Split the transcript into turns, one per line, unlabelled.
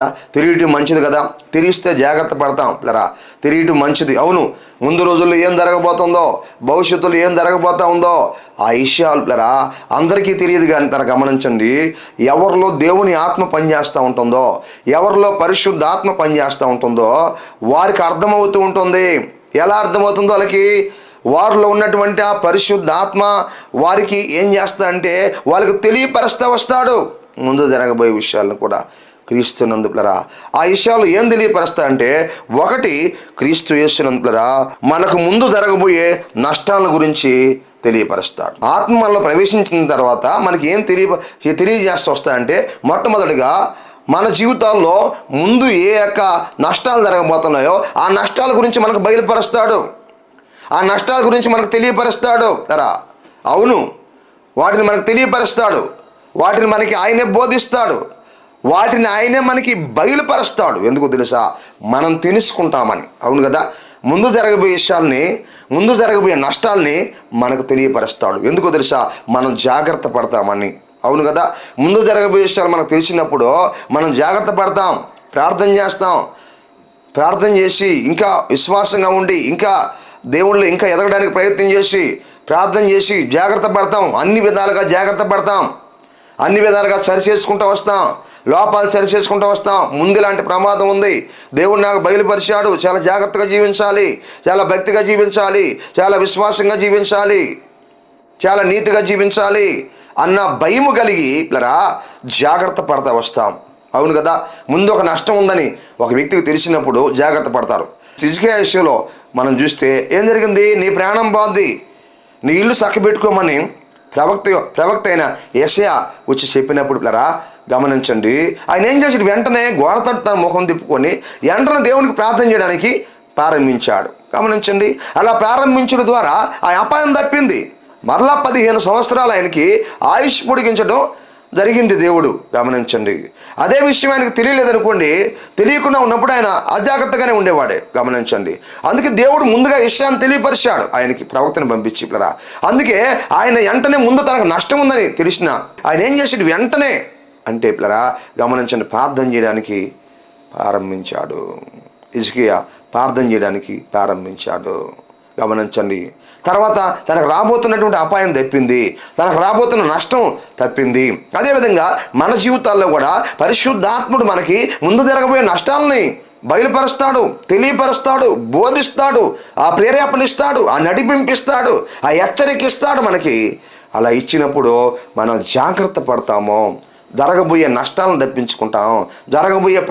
తెలియటం మంచిది కదా, తెలిస్తే జాగ్రత్త పడతాం పిల్లరా. తెలియటం మంచిది. అవును, ముందు రోజుల్లో ఏం జరగబోతుందో, భవిష్యత్తులో ఏం జరగబోతా ఉందో ఆ విషయాలు పిల్లరా అందరికీ తెలియదు. కానీ తన గమనించండి, ఎవరిలో దేవుని ఆత్మ పనిచేస్తూ ఉంటుందో, ఎవరిలో పరిశుద్ధ ఆత్మ పనిచేస్తూ ఉంటుందో వారికి అర్థమవుతూ ఉంటుంది. ఎలా అర్థమవుతుందో వాళ్ళకి, వారిలో ఉన్నటువంటి ఆ పరిశుద్ధ ఆత్మ వారికి ఏం చేస్తా అంటే వాళ్ళకి తెలియపరుస్తూ వస్తాడు ముందు జరగబోయే విషయాలను కూడా. క్రీస్తునందులరా ఆ విషయాలు ఏం తెలియపరుస్తా అంటే, ఒకటి, క్రీస్తు యేసునందులరా మనకు ముందు జరగబోయే నష్టాల గురించి తెలియపరుస్తాడు. ఆత్మ మనలో ప్రవేశించిన తర్వాత మనకి ఏం తెలియజేస్తూ వస్తాయంటే, మొట్టమొదటిగా మన జీవితాల్లో ముందు ఏ యొక్క నష్టాలు జరగబోతున్నాయో ఆ నష్టాల గురించి మనకు బయలుపరుస్తాడు, ఆ నష్టాల గురించి మనకు తెలియపరుస్తాడు కదా. అవును, వాటిని మనకు తెలియపరుస్తాడు, వాటిని మనకి ఆయనే బోధిస్తాడు, వాటిని ఆయనే మనకి బయలుపరుస్తాడు. ఎందుకు తెలుసా? మనం తెలుసుకుంటామని. అవును కదా, ముందు జరగబోయే విషయాల్ని, ముందు జరగబోయే నష్టాల్ని మనకు తెలియపరుస్తాడు. ఎందుకు తెలుసా? మనం జాగ్రత్త పడతామని. అవును కదా, ముందు జరగబోయే విషయాలు మనకు తెలిసినప్పుడు మనం జాగ్రత్త పడతాం, ప్రార్థన చేస్తాం, ప్రార్థన చేసి ఇంకా విశ్వాసంగా ఉండి ఇంకా దేవుళ్ళు ఇంకా ఎదగడానికి ప్రయత్నం చేసి ప్రార్థన చేసి జాగ్రత్త పడతాం. అన్ని విధాలుగా జాగ్రత్త పడతాం, అన్ని విధాలుగా సరి చేసుకుంటూ వస్తాం, లోపాలు సరి చేసుకుంటూ వస్తాం. ముందు ఇలాంటి ప్రమాదం ఉంది, దేవుడు నాకు బయలుపరిచాడు, చాలా జాగ్రత్తగా జీవించాలి, చాలా భక్తిగా జీవించాలి, చాలా విశ్వాసంగా జీవించాలి, చాలా నీతిగా జీవించాలి అన్న భయము కలిగి పిల్లరా జాగ్రత్త పడతా వస్తాం. అవును కదా, ముందు ఒక నష్టం ఉందని ఒక వ్యక్తికి తెలిసినప్పుడు జాగ్రత్త పడతారు. హిజ్కియా విషయంలో మనం చూస్తే ఏం జరిగింది? నీ ప్రాణం బాగుంది, నీ ఇల్లు చక్కబెట్టుకోమని ప్రవక్త అయిన యెషయా వచ్చి చెప్పినప్పుడు పిల్లరా గమనించండి, ఆయన ఏం చేసాడు? వెంటనే గోడ తట్టు తన ముఖం తిప్పుకొని వెంటనే దేవునికి ప్రార్థన చేయడానికి ప్రారంభించాడు. గమనించండి, అలా ప్రారంభించడం ద్వారా ఆ అపాయం తప్పింది. మరలా 15 సంవత్సరాలు ఆయనకి ఆయుష్ పొడిగించడం జరిగింది దేవుడు. గమనించండి, అదే విషయం ఆయనకు తెలియలేదనుకోండి, తెలియకుండా ఉన్నప్పుడు ఆయన అజాగ్రత్తగానే ఉండేవాడే. గమనించండి, అందుకే దేవుడు ముందుగా విషయాన్ని తెలియపరిచాడు, ఆయనకి ప్రవక్తను పంపించి పిల్లరా. అందుకే ఆయన వెంటనే ముందు తనకు నష్టం ఉందని తెలిసిన ఆయన ఏం చేసాడు? వెంటనే అంటే పిల్లరా గమనించండి, ప్రార్థన చేయడానికి ప్రారంభించాడు. హిజ్కియా ప్రార్థన చేయడానికి ప్రారంభించాడు. గమనించండి, తర్వాత తనకు రాబోతున్నటువంటి అపాయం తప్పింది, తనకు రాబోతున్న నష్టం తప్పింది. అదేవిధంగా మన జీవితాల్లో కూడా పరిశుద్ధాత్ముడు మనకి ముందు జరగబోయే నష్టాలని బయలుపరుస్తాడు, తెలియపరుస్తాడు, బోధిస్తాడు, ఆ ప్రేరేపణిస్తాడు, ఆ నడిపింపిస్తాడు, ఆ హెచ్చరికిస్తాడు మనకి. అలా ఇచ్చినప్పుడు మనం జాగ్రత్త పడతాము, జరగబోయే నష్టాలను తప్పించుకుంటాం, జరగబోయే